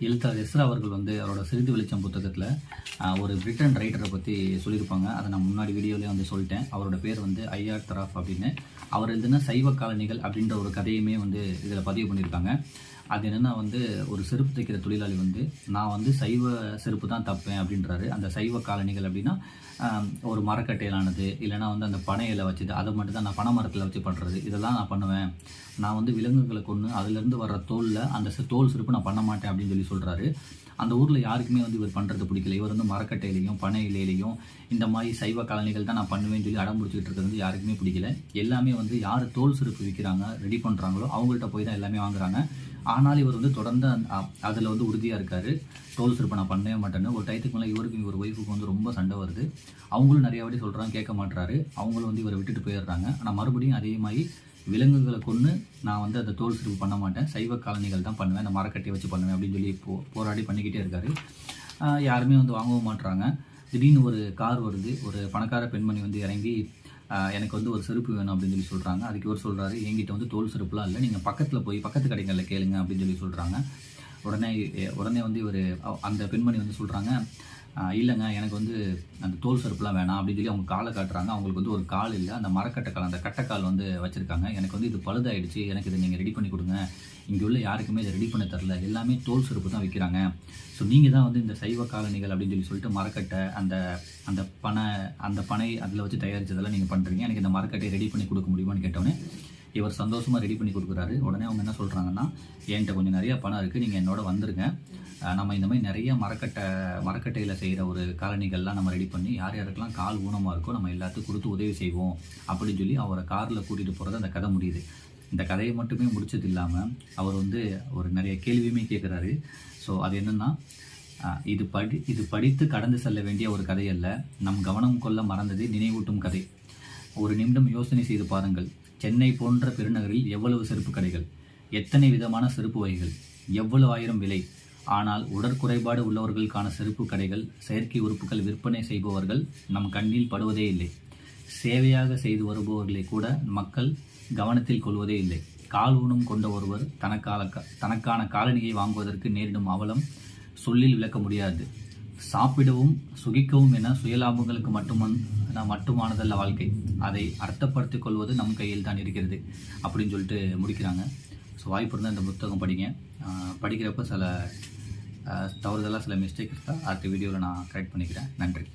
எழுத்தாளர் எஸ்ரா அவர்கள் வந்து அவரோட சிறிது வெளிச்சம் புத்தகத்தில் ஒரு பிரிட்டன் ரைட்டரை பற்றி சொல்லியிருப்பாங்க. அதை நான் முன்னாடி வீடியோலேயே வந்து சொல்லிட்டேன். அவரோட பேர் வந்து ஐஆர் தராஃப் அப்படின்னு. அவர் எழுதின சைவ காலனிகள் அப்படின்ற ஒரு கதையுமே வந்து இதில் பதிவு பண்ணியிருக்காங்க. அது என்னென்னா வந்து ஒரு செருப்பு தைக்கிற தொழிலாளி வந்து நான் வந்து சைவ செருப்பு தான் தப்பேன் அப்படின்றாரு. அந்த சைவ காலனிகள் அப்படின்னா ஒரு மரக்கட்டையிலானது, இல்லைனா வந்து அந்த பனை இலை வச்சுது, அதை மட்டும் தான் நான் பனை மரத்தில் வச்சு பண்ணுறது, இதெல்லாம் நான் பண்ணுவேன். நான் வந்து விலங்குகளை கொன்று அதுலேருந்து வர்ற தோலில் அந்த தோல் செருப்பு நான் பண்ண மாட்டேன் அப்படின்னு சொல்கிறாரு. அந்த ஊரில் யாருக்குமே வந்து இவர் பண்ணுறது பிடிக்கல. இவர் வந்து மரக்கட்டையிலையும் பனை இலையிலையும் இந்த மாதிரி சைவ காலனிகள் தான் நான் பண்ணுவேன்னு சொல்லி அடம் பிடிச்சிக்கிட்டு இருக்கிறது வந்து யாருக்குமே பிடிக்கல. எல்லாமே வந்து யார் தோல் செருப்பு விற்கிறாங்க, ரெடி பண்ணுறாங்களோ அவங்கள்ட்ட போய் தான் எல்லாமே வாங்குறாங்க. ஆனாலும் இவர் வந்து தொடர்ந்து அதில் வந்து உறுதியாக இருக்கார். தோல் செருப்பை நான் பண்ணவே மாட்டேன்னு. ஒரு டயத்துக்கு மேலே இவருக்கும் இவர் ஒய்ஃபுக்கு வந்து ரொம்ப சண்டை வருது. அவங்களும் நிறைய வாட்டி சொல்கிறாங்க, கேட்க மாட்டுறாரு. அவங்களும் வந்து இவரை விட்டுட்டு போயிடுறாங்க. ஆனால் மறுபடியும் அதே மாதிரி விலங்குகளை கொன்று நான் வந்து அந்த தோல் செருப்பு பண்ண மாட்டேன், சைவ காலனிகள் தான் பண்ணுவேன், அந்த மரக்கட்டையை வச்சு பண்ணுவேன் அப்படின்னு சொல்லி போராடி பண்ணிக்கிட்டே இருக்காரு. யாருமே வந்து வாங்கவும் மாட்டுறாங்க. திடீர்னு ஒரு கார் வருது. ஒரு பணக்கார பெண்மணி வந்து இறங்கி எனக்கு வந்து ஒரு செருப்பு வேணும் அப்படின்னு சொல்லி சொல்கிறாங்க. அதுக்கு இவர் சொல்கிறாரு, என்கிட்ட வந்து தோல் செருப்புலாம் இல்லை, நீங்கள் பக்கத்தில் போய் பக்கத்து கடைகளில் கேளுங்க அப்படின்னு சொல்லி சொல்கிறாங்க. உடனே வந்து இவர் அந்த பெண்மணி வந்து சொல்கிறாங்க, இல்லைங்க எனக்கு வந்து அந்த தோல் செருப்புலாம் வேணாம் அப்படின்னு சொல்லி அவங்க காலை காட்டுறாங்க. அவங்களுக்கு வந்து ஒரு கால் இல்லை, அந்த மரக்கட்டை கால், அந்த கட்டைக்கால் வந்து வச்சுருக்காங்க. எனக்கு வந்து இது பழுதாயிடுச்சு, எனக்கு இதை நீங்கள் ரெடி பண்ணி கொடுங்க. இங்கே உள்ள யாருக்குமே இதை ரெடி பண்ண தரல, எல்லாமே தோல் செருப்பு தான் விற்கிறாங்க. ஸோ நீங்கள் தான் வந்து இந்த சைவ காலனிகள் அப்படின்னு சொல்லிட்டு மரக்கட்டை அந்த பனை அதில் வச்சு தயாரித்ததெல்லாம் நீங்கள் பண்ணுறீங்க, எனக்கு இந்த மரக்கட்டையை ரெடி பண்ணி கொடுக்க முடியுமான்னு கேட்டோன்னே இவர் சந்தோஷமாக ரெடி பண்ணி கொடுக்குறாரு. உடனே அவங்க என்ன சொல்கிறாங்கன்னா, என்கிட்ட கொஞ்சம் நிறையா பணம் இருக்குது, நீங்கள் என்னோட வந்துருங்க, நம்ம இந்த மாதிரி நிறைய மரக்கட்டையில் செய்கிற ஒரு காலனிகள்லாம் நம்ம ரெடி பண்ணி யார் யாருக்கெல்லாம் கால் ஊனமாக இருக்கோ நம்ம எல்லாத்துக்கும் கொடுத்து உதவி செய்வோம் அப்படின்னு சொல்லி அவரை காரில் கூட்டிகிட்டு போகிறது அந்த கதை முடியுது. இந்த கதையை மட்டுமே முடிச்சது இல்லாமல் அவர் வந்து ஒரு நிறைய கேள்வியுமே கேட்குறாரு. ஸோ அது என்னென்னா, இது படித்து கடந்து செல்ல வேண்டிய ஒரு கதையல்ல, நம் கவனம் கொள்ள மறந்ததை நினைவூட்டும் கதை. ஒரு நிமிடம் யோசனை செய்து பாருங்கள். சென்னை போன்ற பெருநகரில் எவ்வளவு செருப்பு கடைகள், எத்தனை விதமான செருப்பு வகைகள், எவ்வளவு ஆயிரம் விலை. ஆனால் உடற்குறைபாடு உள்ளவர்களுக்கான செருப்பு கடைகள், செயற்கை உறுப்புகள் விற்பனை செய்பவர்கள் நம் கண்ணில் படுவதே இல்லை. சேவையாக செய்து வருபவர்களை கூட மக்கள் கவனத்தில் கொள்வதே இல்லை. கால் ஊனம் கொண்ட ஒருவர் தனக்கான காலணியை வாங்குவதற்கு நேரிடும் அவலம் சொல்லில் விளக்க முடியாது. சாப்பிடவும் சுகிக்கவும் என சுயலாபங்களுக்கு மட்டுமானதல்ல வாழ்க்கை, அதை அர்த்தப்படுத்திக் கொள்வது நம் கையில் தான் இருக்கிறது அப்படின்னு சொல்லிட்டு முடிக்கிறாங்க. ஸோ வாய்ப்பு இருந்தால் இந்த புத்தகம் படிங்க. படிக்கிறப்ப சில தவறுதலாக சில மிஸ்டேக் இருந்தால் அடுத்த வீடியோவில் நான் கரெக்ட் பண்ணிக்கிறேன். நன்றி.